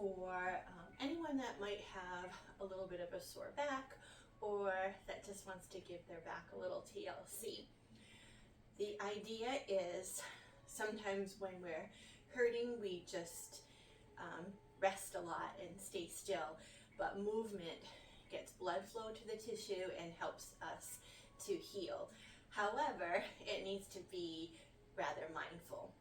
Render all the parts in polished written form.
for anyone that might have a little bit of a sore back or that just wants to give their back a little TLC. The idea is sometimes when we're hurting, we just rest a lot and stay still, but movement gets blood flow to the tissue and helps us to heal. However, it needs to be rather mindful.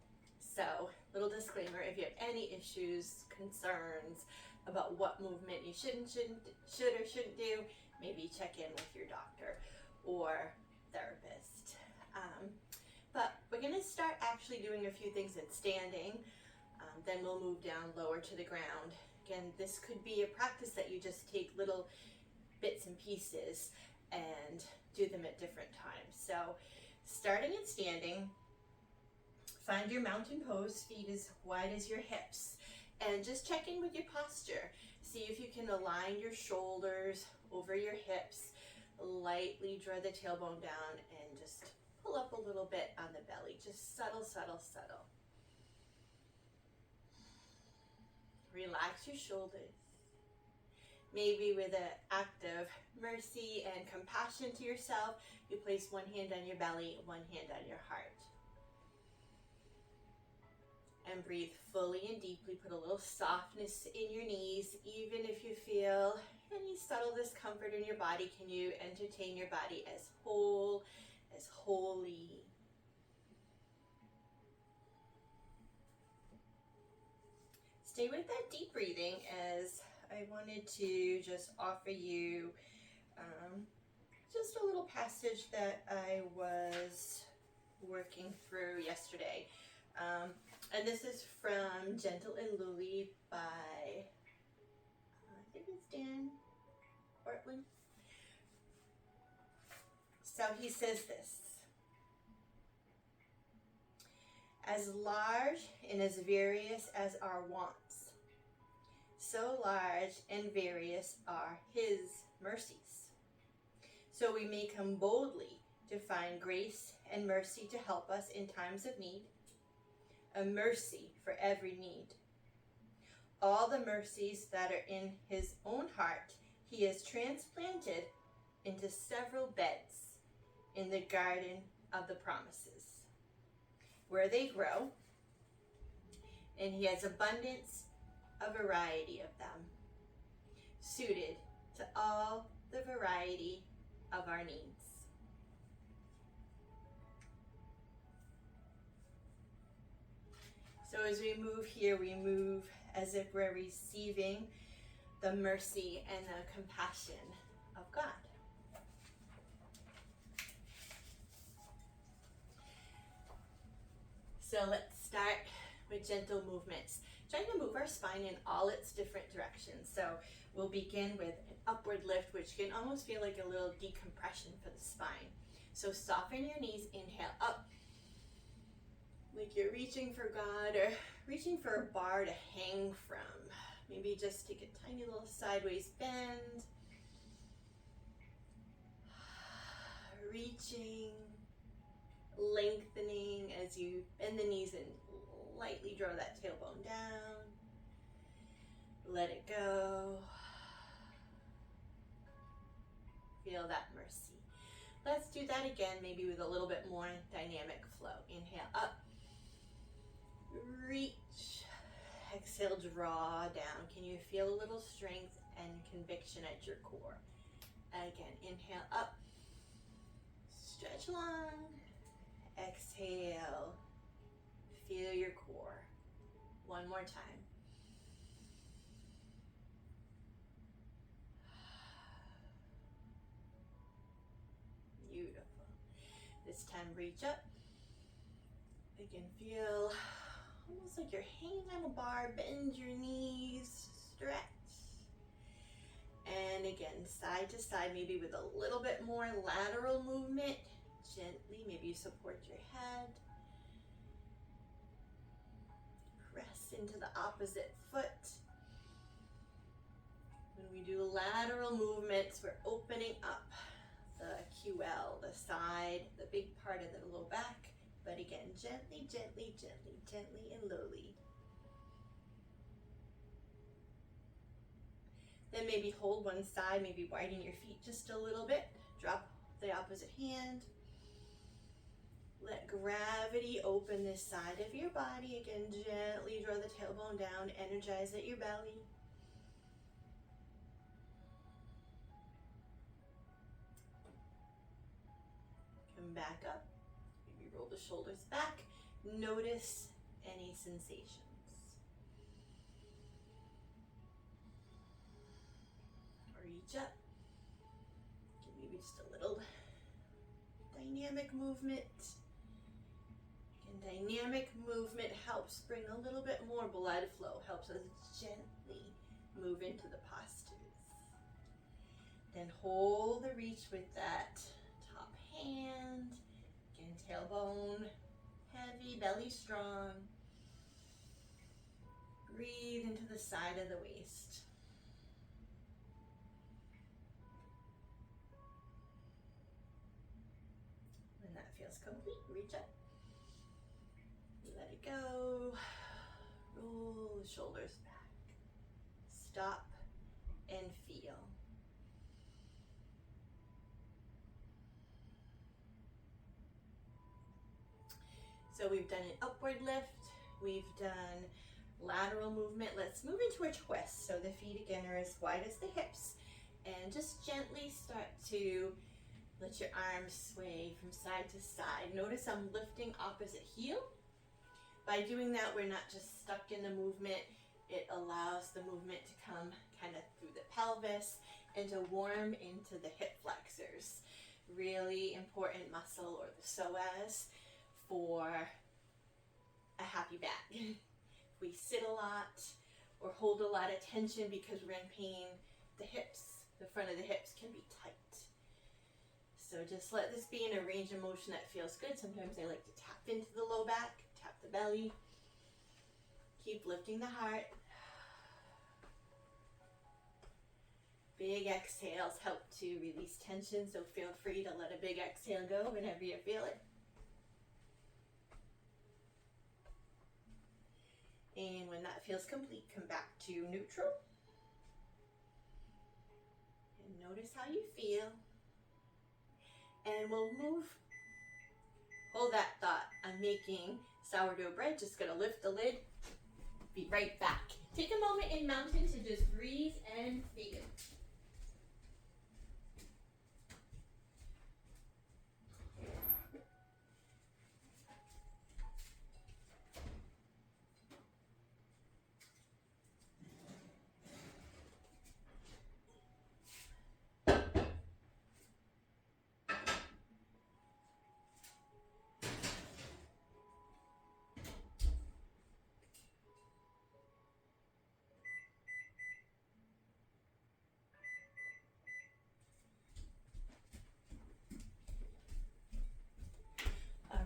So, little disclaimer, if you have any issues, concerns about what movement you should or shouldn't do, maybe check in with your doctor or therapist. But we're going to start actually doing a few things in standing, then we'll move down lower to the ground. Again, this could be a practice that you just take little bits and pieces and do them at different times. So, starting in standing, find your mountain pose, feet as wide as your hips, and just check in with your posture. See if you can align your shoulders over your hips, lightly draw the tailbone down, and just pull up a little bit on the belly. Just subtle, subtle, subtle. Relax your shoulders. Maybe with an act of mercy and compassion to yourself, you place one hand on your belly, one hand on your heart. And breathe fully and deeply. Put a little softness in your knees. Even if you feel any subtle discomfort in your body, can you entertain your body as whole, as holy? Stay with that deep breathing as I wanted to just offer you just a little passage that I was working through yesterday. And this is from Gentle and Lowly by, I think it's Dan Bartlett. So he says this: as large and as various as our wants, so large and various are his mercies. So we may come boldly to find grace and mercy to help us in times of need, a mercy for every need. All the mercies that are in his own heart, he has transplanted into several beds in the garden of the promises, where they grow, and he has abundance, a variety of them, suited to all the variety of our needs. So as we move here, we move as if we're receiving the mercy and the compassion of God. So let's start with gentle movements, trying to move our spine in all its different directions. So we'll begin with an upward lift, which can almost feel like a little decompression for the spine. So soften your knees, inhale up, like you're reaching for God or reaching for a bar to hang from. Maybe just take a tiny little sideways bend. Reaching, lengthening as you bend the knees and lightly draw that tailbone down. Let it go. Feel that mercy. Let's do that again, maybe with a little bit more dynamic flow. Inhale up. Reach. Exhale, draw down. Can you feel a little strength and conviction at your core? Again, inhale up. Stretch long. Exhale. Feel your core. One more time. Beautiful. This time, reach up. Again, feel almost like you're hanging on a bar. Bend your knees, stretch. And again, side to side, maybe with a little bit more lateral movement. Gently, maybe you support your head. Press into the opposite foot. When we do lateral movements, we're opening up the QL, the side, the big part of the low back. But again, gently, gently, gently, gently and lowly. Then maybe hold one side, maybe widen your feet just a little bit. Drop the opposite hand. Let gravity open this side of your body. Again, gently draw the tailbone down, energize at your belly. Come back up. Maybe roll the shoulders back. Notice any sensations. Reach up. Maybe just a little dynamic movement. And dynamic movement helps bring a little bit more blood flow, helps us gently move into the postures. Then hold the reach with that top hand. Again, tailbone heavy, belly strong. Breathe into the side of the waist. When that feels complete, reach up. Let it go. Roll the shoulders back. Stop and feel. So we've done an upward lift. We've done lateral movement. Let's move into a twist. So the feet again are as wide as the hips. And just gently start to let your arms sway from side to side. Notice I'm lifting opposite heel. By doing that, we're not just stuck in the movement. It allows the movement to come kind of through the pelvis and to warm into the hip flexors. Really important muscle, or the psoas, for a happy back. If we sit a lot or hold a lot of tension because we're in pain, the hips, the front of the hips can be tight. So just let this be in a range of motion that feels good. Sometimes I like to tap into the low back, tap the belly. Keep lifting the heart. Big exhales help to release tension, so feel free to let a big exhale go whenever you feel it. And when that feels complete, come back to neutral. And notice how you feel. And we'll move. Hold that thought. I'm making sourdough bread. Just gonna lift the lid. Be right back. Take a moment in mountain to just breathe and feel.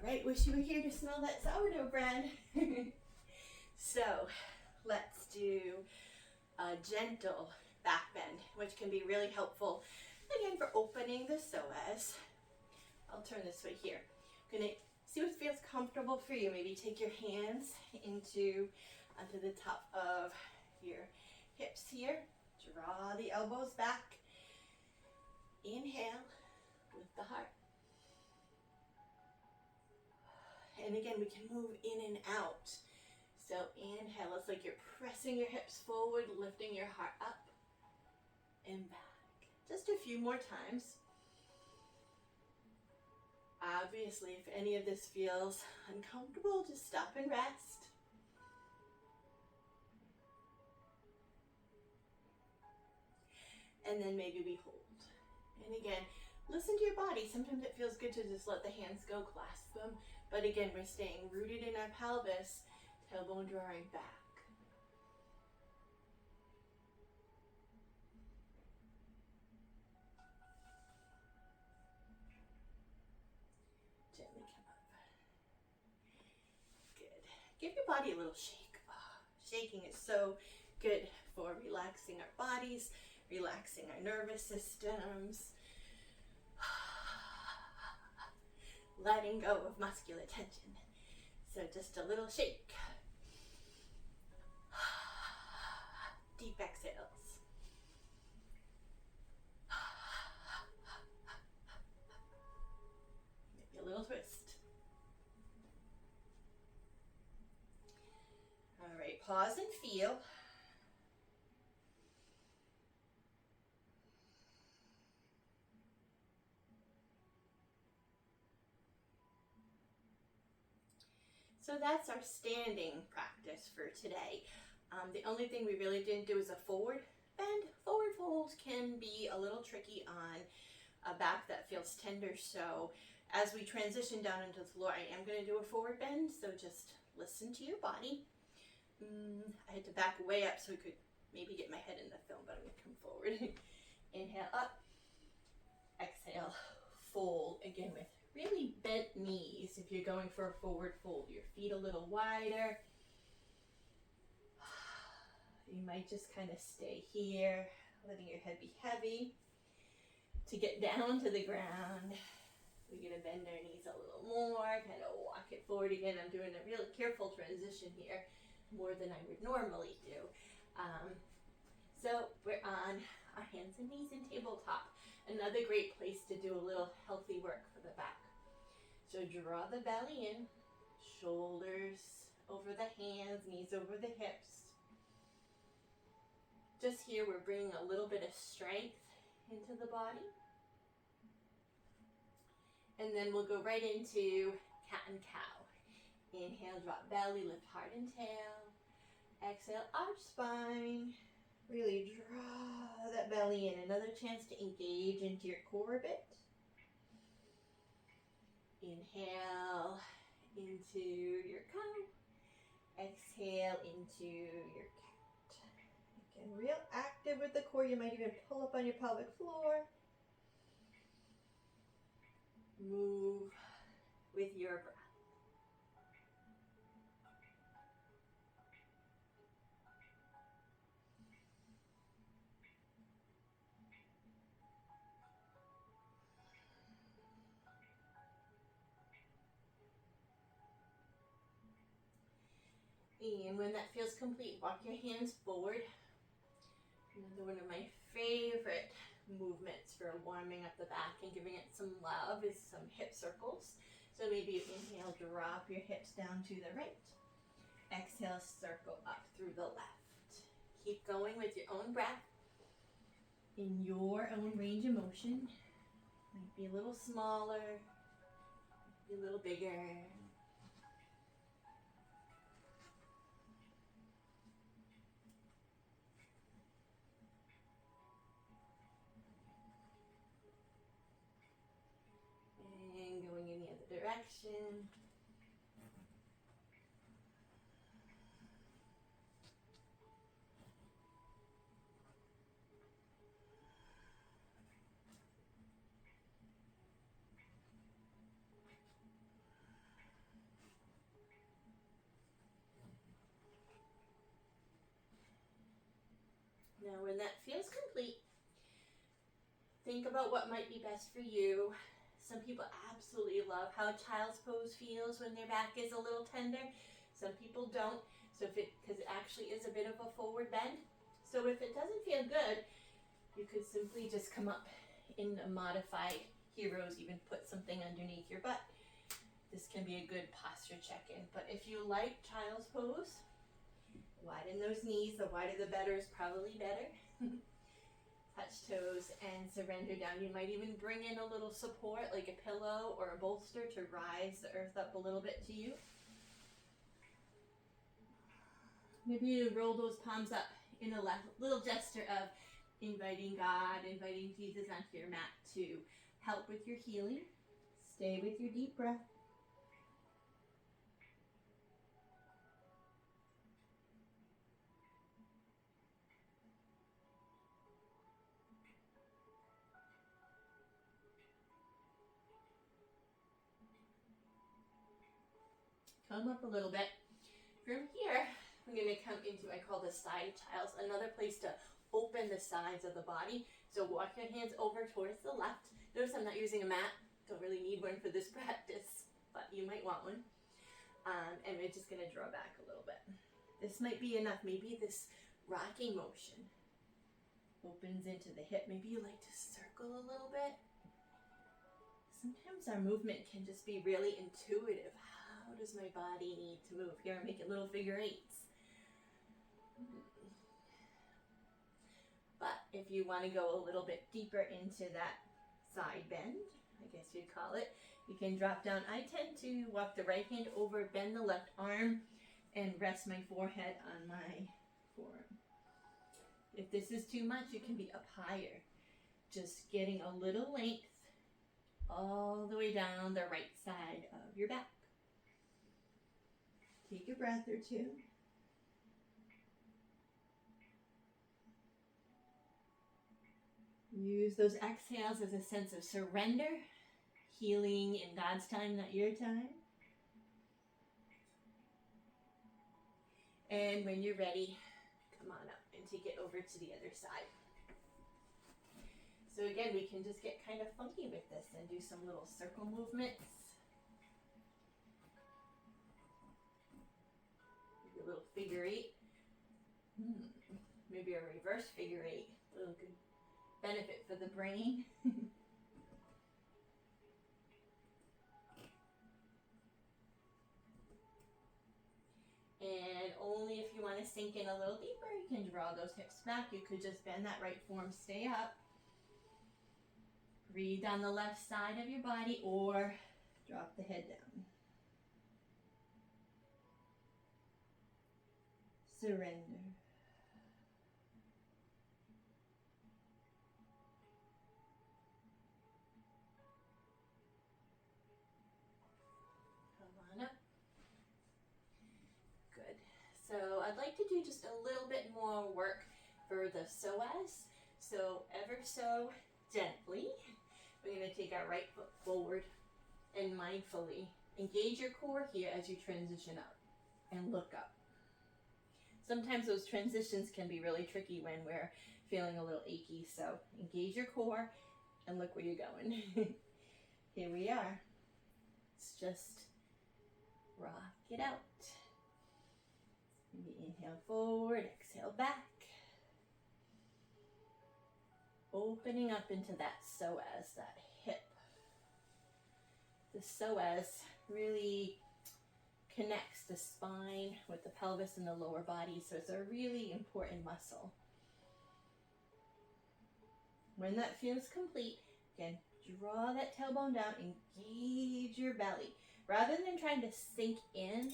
Right, wish you were here to smell that sourdough bread. So let's do a gentle back bend, which can be really helpful, again, for opening the psoas. I'll turn this way here. I'm gonna see what feels comfortable for you. Maybe take your hands onto the top of your hips here. Draw the elbows back. Inhale, lift the heart. And again, we can move in and out. So inhale, it's like you're pressing your hips forward, lifting your heart up and back. Just a few more times. Obviously, if any of this feels uncomfortable, just stop and rest. And then maybe we hold. And again, listen to your body. Sometimes it feels good to just let the hands go, clasp them. But again, we're staying rooted in our pelvis, tailbone drawing back. Gently come up. Good. Give your body a little shake. Shaking is so good for relaxing our bodies, relaxing our nervous systems. Letting go of muscular tension. So just a little shake. Deep exhales. little twist. All right, pause and feel. So that's our standing practice for today. The only thing we really didn't do is a forward bend. Forward folds can be a little tricky on a back that feels tender, so as we transition down into the floor, I am going to do a forward bend, so just listen to your body. I had to back way up so we could maybe get my head in the film, but I'm going to come forward. Inhale up, exhale, fold, again with really bent knees. If you're going for a forward fold, your feet a little wider. You might just kind of stay here, letting your head be heavy. To get down to the ground, we're going to bend our knees a little more, kind of walk it forward again. I'm doing a really careful transition here, more than I would normally do. So we're on our hands and knees in tabletop. Another great place to do a little healthy work for the back. So draw the belly in, shoulders over the hands, knees over the hips. Just here, we're bringing a little bit of strength into the body. And then we'll go right into cat and cow. Inhale, drop belly, lift heart and tail. Exhale, arch spine. Really draw that belly in. Another chance to engage into your core a bit. Inhale into your cow. Exhale into your cat. Again, real active with the core. You might even pull up on your pelvic floor. Move with your breath. And when that feels complete, walk your hands forward. Another one of my favorite movements for warming up the back and giving it some love is some hip circles. So maybe you inhale, drop your hips down to the right. Exhale, circle up through the left. Keep going with your own breath in your own range of motion. Might be a little smaller, might be a little bigger. And going in the other direction. Now when that feels complete, think about what might be best for you. Some people absolutely love how child's pose feels when their back is a little tender. Some people don't, so because it actually is a bit of a forward bend. So if it doesn't feel good, you could simply just come up in a modified heroes, even put something underneath your butt. This can be a good posture check-in. But if you like child's pose, widen those knees. The wider the better is probably better. Touch toes and surrender down. You might even bring in a little support like a pillow or a bolster to rise the earth up a little bit to you. Maybe you roll those palms up in a little gesture of inviting God, inviting Jesus onto your mat to help with your healing. Stay with your deep breath. Come up a little bit. From here, I'm going to come into, I call this side child's, another place to open the sides of the body. So walk your hands over towards the left. Notice I'm not using a mat. Don't really need one for this practice, but you might want one. And we're just going to draw back a little bit. This might be enough. Maybe this rocking motion opens into the hip. Maybe you like to circle a little bit. sometimes our movement can just be really intuitive. How does my body need to move? Here I'm making little figure eights. But if you want to go a little bit deeper into that side bend, I guess you'd call it, you can drop down. I tend to walk the right hand over, bend the left arm, and rest my forehead on my forearm. If this is too much, you can be up higher. Just getting a little length all the way down the right side of your back. Take a breath or two. Use those exhales as a sense of surrender, healing in God's time, not your time. And when you're ready, come on up and take it over to the other side. So again, we can just get kind of funky with this and do some little circle movements. Maybe a little figure eight. Maybe a reverse figure eight. A little good benefit for the brain. And only if you want to sink in a little deeper, you can draw those hips back. You could just bend that right form, stay up. Breathe down the left side of your body or drop the head down. Surrender. Come on up. Good. So I'd like to do just a little bit more work for the psoas. So ever so gently, we're going to take our right foot forward and mindfully engage your core here as you transition up and look up. Sometimes those transitions can be really tricky when we're feeling a little achy, so engage your core and look where you're going. Here we are. Let's just rock it out. Maybe inhale forward, exhale back. Opening up into that psoas, that hip. The psoas really connects the spine with the pelvis and the lower body, so it's a really important muscle. When that feels complete, again, draw that tailbone down, engage your belly. Rather than trying to sink in,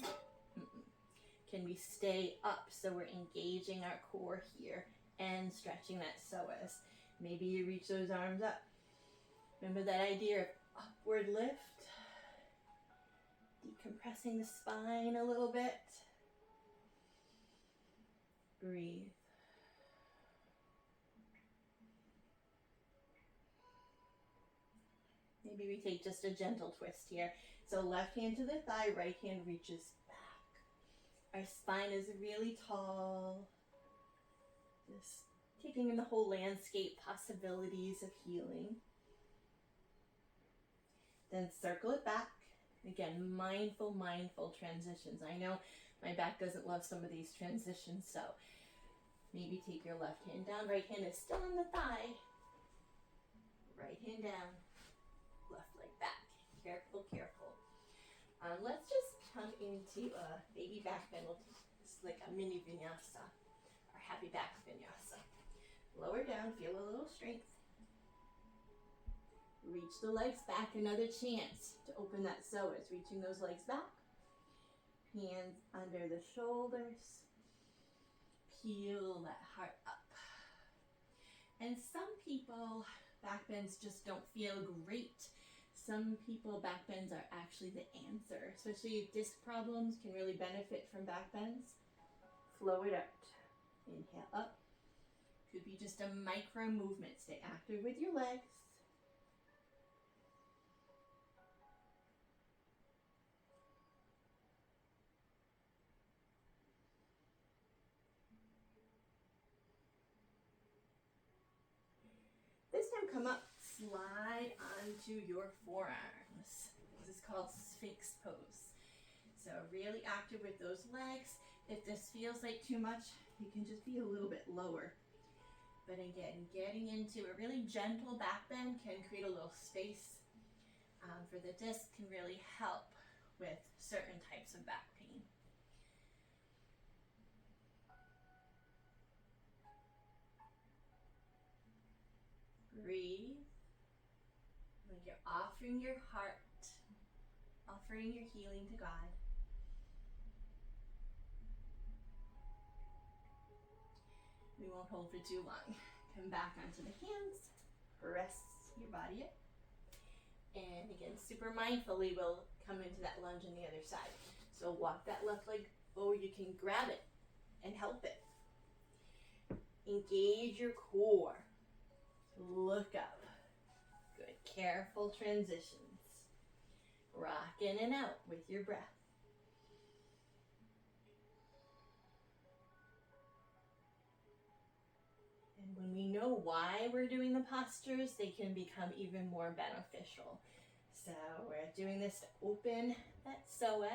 can we stay up so we're engaging our core here and stretching that psoas. Maybe you reach those arms up. Remember that idea of upward lift? Decompressing the spine a little bit. Breathe. Maybe we take just a gentle twist here. So left hand to the thigh, right hand reaches back. Our spine is really tall. Just taking in the whole landscape, possibilities of healing. Then circle it back. Again, mindful transitions. I know my back doesn't love some of these transitions, so maybe take your left hand down. Right hand is still on the thigh. Right hand down. Left leg back. Careful, careful. Let's just come into a baby back bend. It's like a mini vinyasa, or happy back vinyasa. Lower down, feel a little strength. Reach the legs back, another chance to open that psoas. Reaching those legs back. Hands under the shoulders. Peel that heart up. And some people, back bends just don't feel great. Some people, back bends are actually the answer. Especially disc problems can really benefit from back bends. Flow it out. Inhale up. Could be just a micro movement. Stay active with your legs. This time come up, slide onto your forearms. This is called Sphinx pose. So really active with those legs. If this feels like too much, you can just be a little bit lower. But again, getting into a really gentle back bend can create a little space for the disc can really help with certain types of back pain. Breathe, like you're offering your heart, offering your healing to God. We won't hold for too long. Come back onto the hands, rest your body up. And again, super mindfully, we'll come into that lunge on the other side. So walk that left leg forward. You can grab it and help it. Engage your core. Look up. Good. Careful transitions. Rock in and out with your breath. And when we know why we're doing the postures, they can become even more beneficial. So we're doing this to open that psoas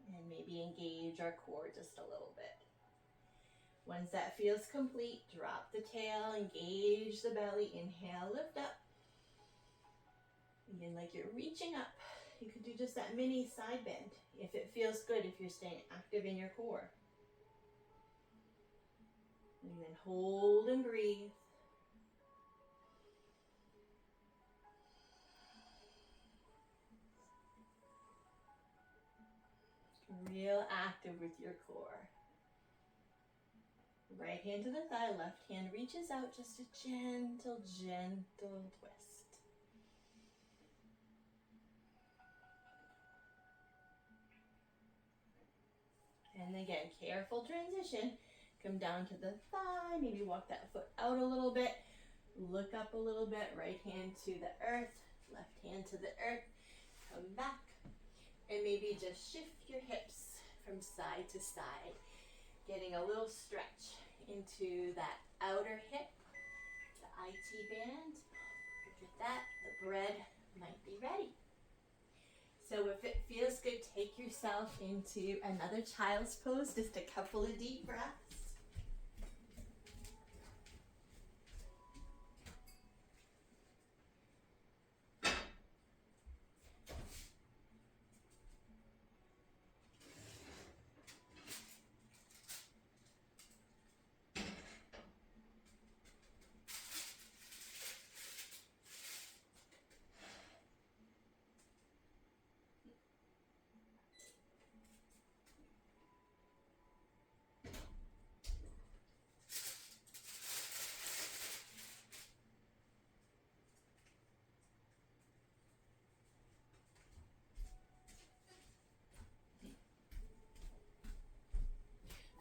and maybe engage our core just a little bit. Once that feels complete, drop the tail, engage the belly, inhale, lift up. Again, like you're reaching up. You could do just that mini side bend if it feels good, if you're staying active in your core. And then hold and breathe. Real active with your core. Right hand to the thigh, left hand reaches out, just a gentle, gentle twist. And again, careful transition. Come down to the thigh, maybe walk that foot out a little bit. Look up a little bit, right hand to the earth, left hand to the earth. Come back, and maybe just shift your hips from side to side. Getting a little stretch into that outer hip, the IT band. Look at that, the bread might be ready. So if it feels good, take yourself into another child's pose, just a couple of deep breaths.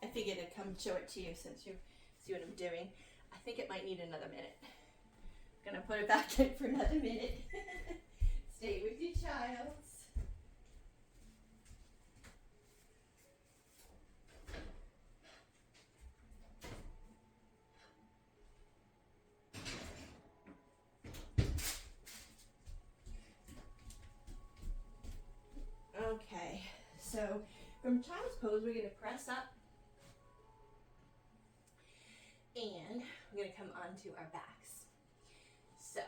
I figured I'd come show it to you since you see what I'm doing. I think it might need another minute. I'm gonna put it back in for another minute. Stay with your child. Okay, so from child's pose, we're gonna press up. And we're going to come onto our backs. So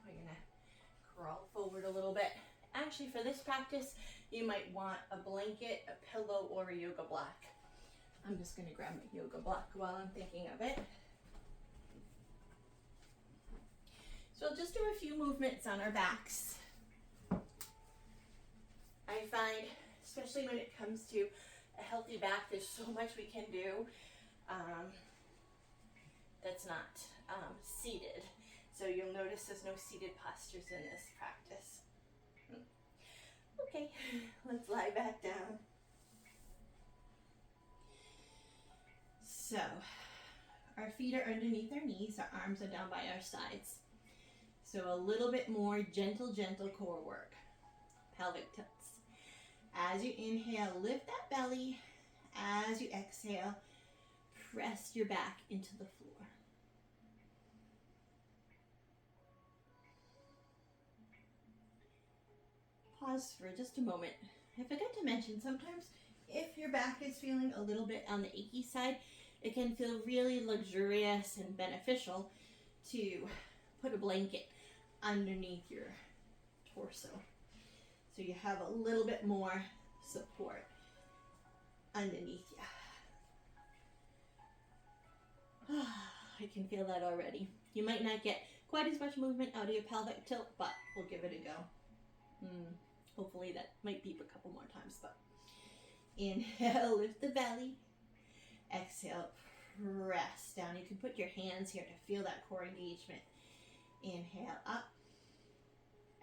we're going to crawl forward a little bit. Actually, for this practice, you might want a blanket, a pillow, or a yoga block. I'm just going to grab my yoga block while I'm thinking of it. So we'll just do a few movements on our backs. I find, especially when it comes to a healthy back, there's so much we can do. That's not seated. So you'll notice there's no seated postures in this practice. Okay, let's lie back down. So, our feet are underneath our knees, our arms are down by our sides. So a little bit more gentle core work. Pelvic tilts. As you inhale, lift that belly. As you exhale, press your back into the floor. Pause for just a moment. I forgot to mention, sometimes if your back is feeling a little bit on the achy side, it can feel really luxurious and beneficial to put a blanket underneath your torso. So you have a little bit more support underneath you. I can feel that already. You might not get quite as much movement out of your pelvic tilt, but we'll give it a go. Hopefully that might beep a couple more times, but inhale, lift the belly. Exhale, press down. You can put your hands here to feel that core engagement. Inhale, up.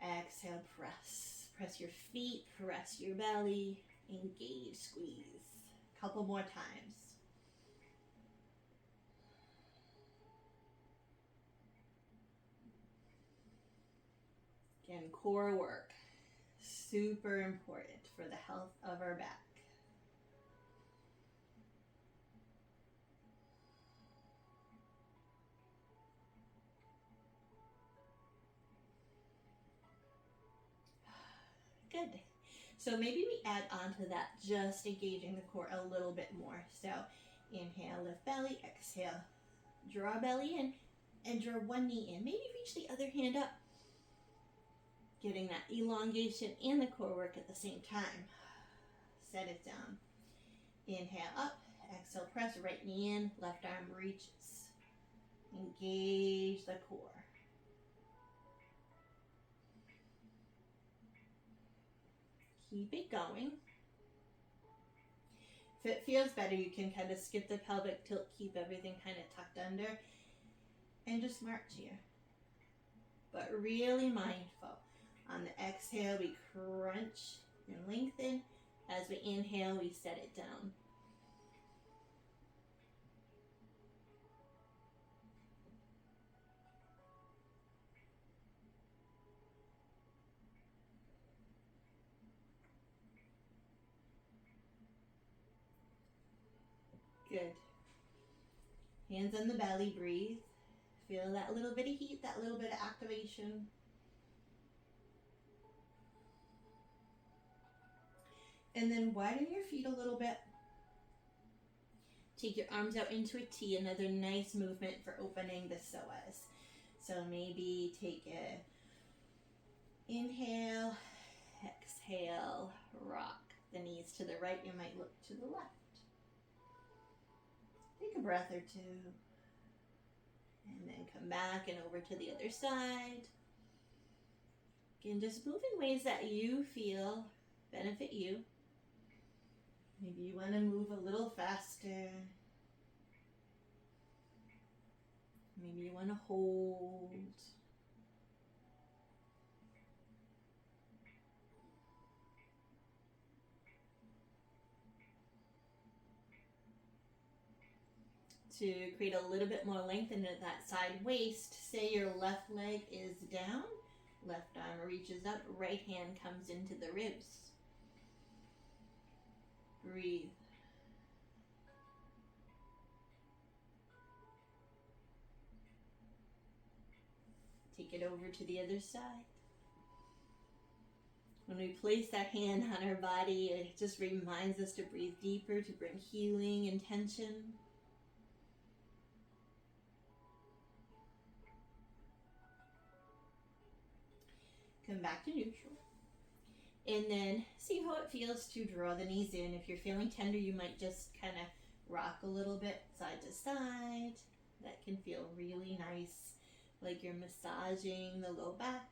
Exhale, press. Press your feet, press your belly, engage, squeeze. Couple more times. Again, core work, super important for the health of our back. Good. So maybe we add on to that, just engaging the core a little bit more. So inhale, lift belly, exhale, draw belly in, and draw one knee in. Maybe reach the other hand up. Getting that elongation and the core work at the same time. Set it down. Inhale, up. Exhale, press, right knee in, left arm reaches. Engage the core. Keep it going. If it feels better, you can kind of skip the pelvic tilt, keep everything kind of tucked under, and just march here. But really mindful. On the exhale, we crunch and lengthen. As we inhale, we set it down. Good. Hands on the belly, breathe. Feel that little bit of heat, that little bit of activation. And then widen your feet a little bit. Take your arms out into a T, another nice movement for opening the psoas. So maybe take a inhale, exhale, rock the knees to the right. You might look to the left. Take a breath or two. And then come back and over to the other side. Again, just move in ways that you feel benefit you. Maybe you want to move a little faster. Maybe you want to hold. To create a little bit more length into that side waist, say your left leg is down, left arm reaches up, right hand comes into the ribs. Breathe. Take it over to the other side. When we place that hand on our body, it just reminds us to breathe deeper, to bring healing and tension. Come back to neutral. And then see how it feels to draw the knees in. If you're feeling tender, you might just kind of rock a little bit side to side. That can feel really nice, like you're massaging the low back.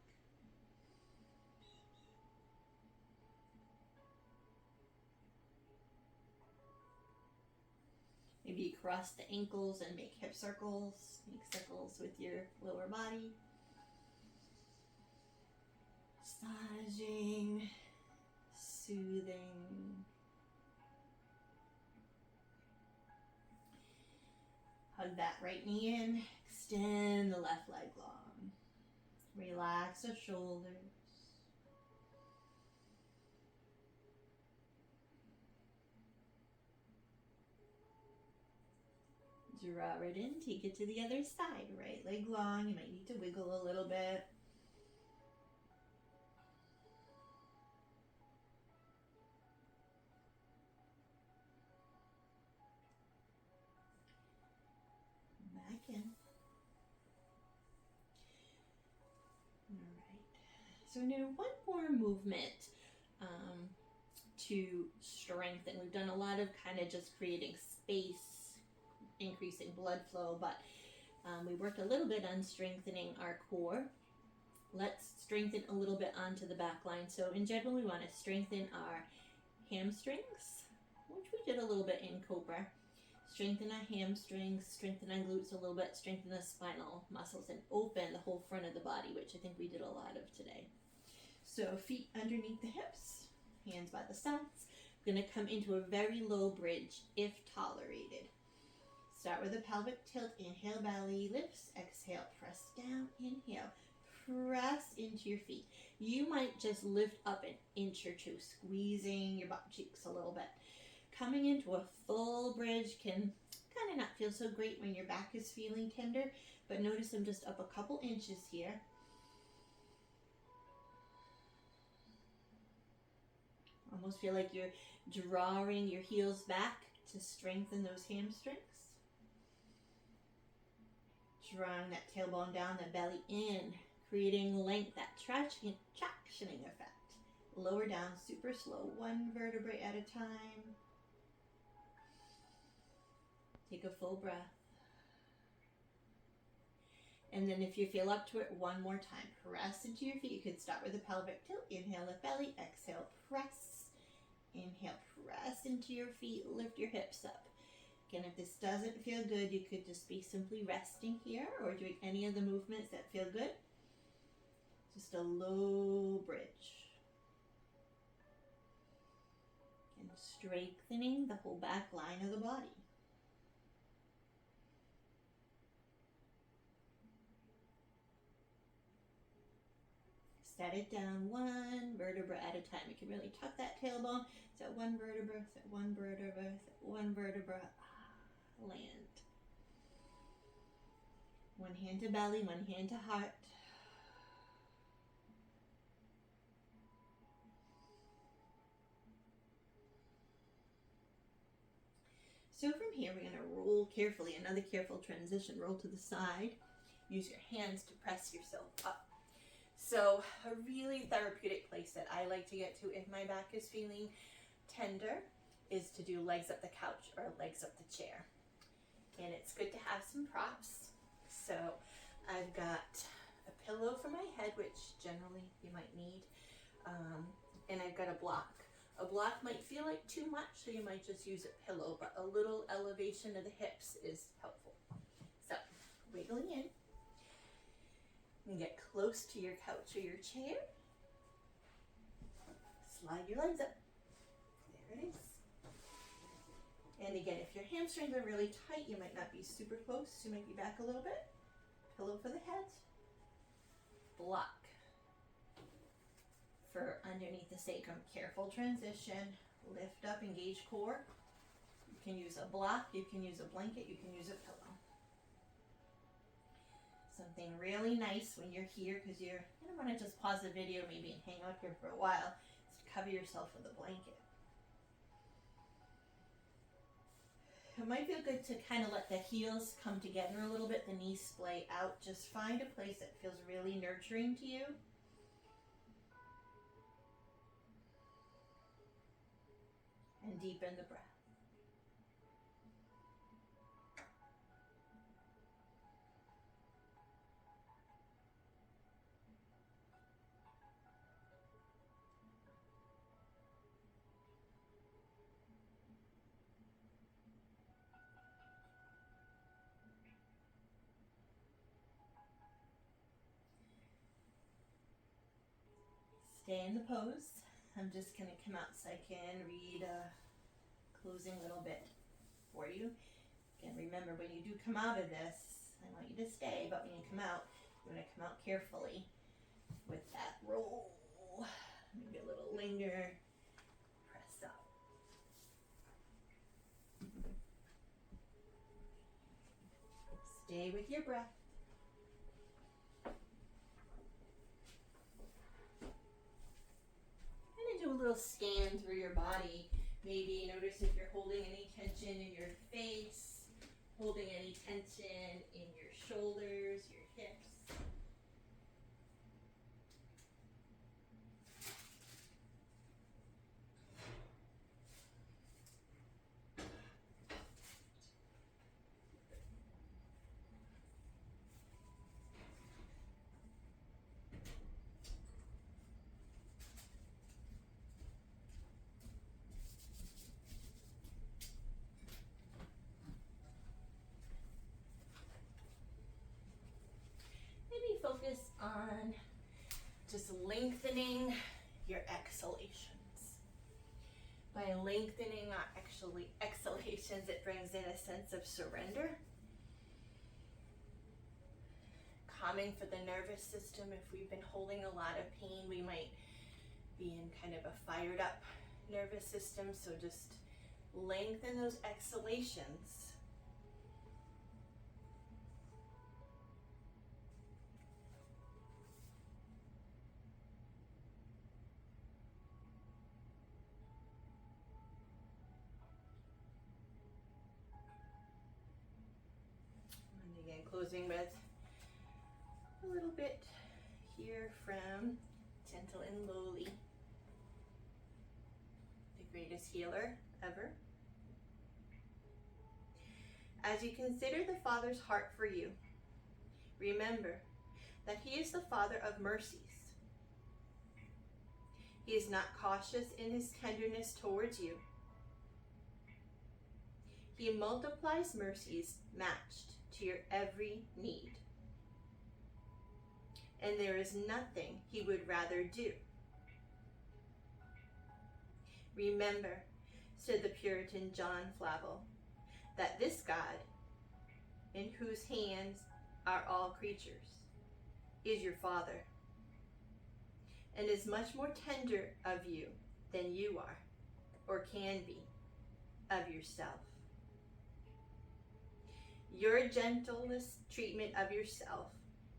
Maybe you cross the ankles and make hip circles, make circles with your lower body. Massaging, soothing. Hug that right knee in, extend the left leg long. Relax the shoulders. Draw it in, take it to the other side. Right leg long, you might need to wiggle a little bit. Back in. So we're going to do one more movement to strengthen. We've done a lot of kind of just creating space, increasing blood flow, but we worked a little bit on strengthening our core. Let's strengthen a little bit onto the back line. So in general, we want to strengthen our hamstrings, which we did a little bit in Cobra. Strengthen our hamstrings, strengthen our glutes a little bit, strengthen the spinal muscles, and open the whole front of the body, which I think we did a lot of today. So feet underneath the hips, hands by the sides. We're going to come into a very low bridge if tolerated. Start with a pelvic tilt. Inhale, belly lifts. Exhale, press down. Inhale, press into your feet. You might just lift up an inch or two, squeezing your butt cheeks a little bit. Coming into a full bridge can kind of not feel so great when your back is feeling tender, but notice I'm just up a couple inches here. Almost feel like you're drawing your heels back to strengthen those hamstrings. Drawing that tailbone down, the belly in, creating length, that tractioning effect. Lower down, super slow, one vertebrae at a time. Take a full breath. And then if you feel up to it, one more time. Press into your feet. You could start with a pelvic tilt. Inhale, lift belly. Exhale, press. Inhale, press into your feet. Lift your hips up. Again, if this doesn't feel good, you could just be simply resting here or doing any of the movements that feel good. Just a low bridge. And strengthening the whole back line of the body. Set it down one vertebra at a time. You can really tuck that tailbone. Set one vertebra, set one vertebra, set one vertebra. Land. One hand to belly, one hand to heart. So from here, we're going to roll carefully. Another careful transition. Roll to the side. Use your hands to press yourself up. So a really therapeutic place that I like to get to if my back is feeling tender is to do legs up the couch or legs up the chair. And it's good to have some props. So I've got a pillow for my head, which generally you might need. And I've got a block. A block might feel like too much, so you might just use a pillow, but a little elevation of the hips is helpful. So wiggling in. And get close to your couch or your chair. Slide your legs up. There it is. And again, if your hamstrings are really tight, you might not be super close. You might be back a little bit. Pillow for the head. Block for underneath the sacrum. Careful transition. Lift up, engage core. You can use a block, you can use a blanket, you can use a pillow. Something really nice when you're here, because you're going to want to just pause the video maybe and hang out here for a while, is to cover yourself with a blanket. It might feel good to kind of let the heels come together a little bit, the knees splay out. Just find a place that feels really nurturing to you. And deepen the breath. Stay in the pose. I'm just going to come out so I can read a closing little bit for you. Again, remember, when you do come out of this, I want you to stay, but when you come out, you want to come out carefully with that roll. Maybe a little linger. Press up. Stay with your breath. Do a little scan through your body. Maybe notice if you're holding any tension in your face, holding any tension in your shoulders, your hips. just lengthening your exhalations. By lengthening our exhalations, it brings in a sense of surrender. Calming for the nervous system. If we've been holding a lot of pain, we might be in kind of a fired up nervous system. So just lengthen those exhalations. And again, closing with a little bit here from Gentle and Lowly, the greatest healer ever. As you consider the Father's heart for you, remember that He is the Father of mercies. He is not cautious in His tenderness towards you. He multiplies mercies matched to your every need. And there is nothing He would rather do. Remember, said the Puritan John Flavel, that this God, in whose hands are all creatures, is your Father, and is much more tender of you than you are, or can be, of yourself. Your gentlest treatment of yourself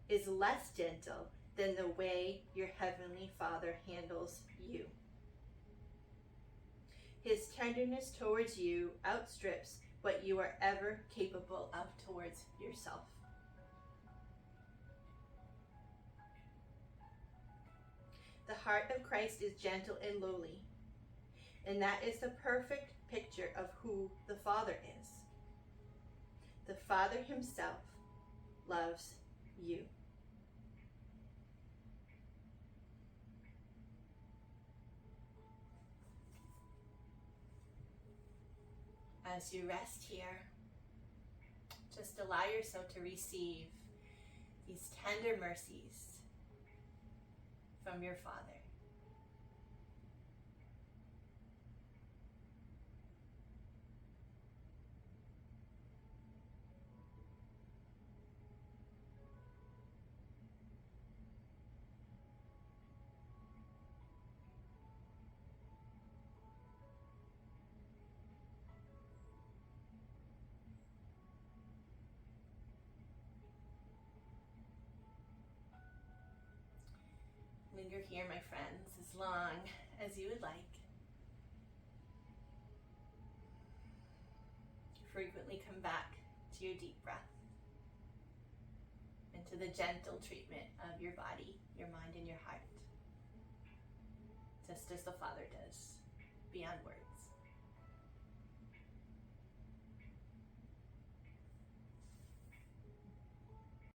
is less gentle than the way your Heavenly Father handles you. His tenderness towards you outstrips what you are ever capable of towards yourself. The heart of Christ is gentle and lowly, and that is the perfect picture of who the Father is. The Father Himself loves you. As you rest here, just allow yourself to receive these tender mercies from your Father. Linger here, my friends, as long as you would like. Frequently come back to your deep breath and to the gentle treatment of your body, your mind, and your heart, just as the Father does, beyond words.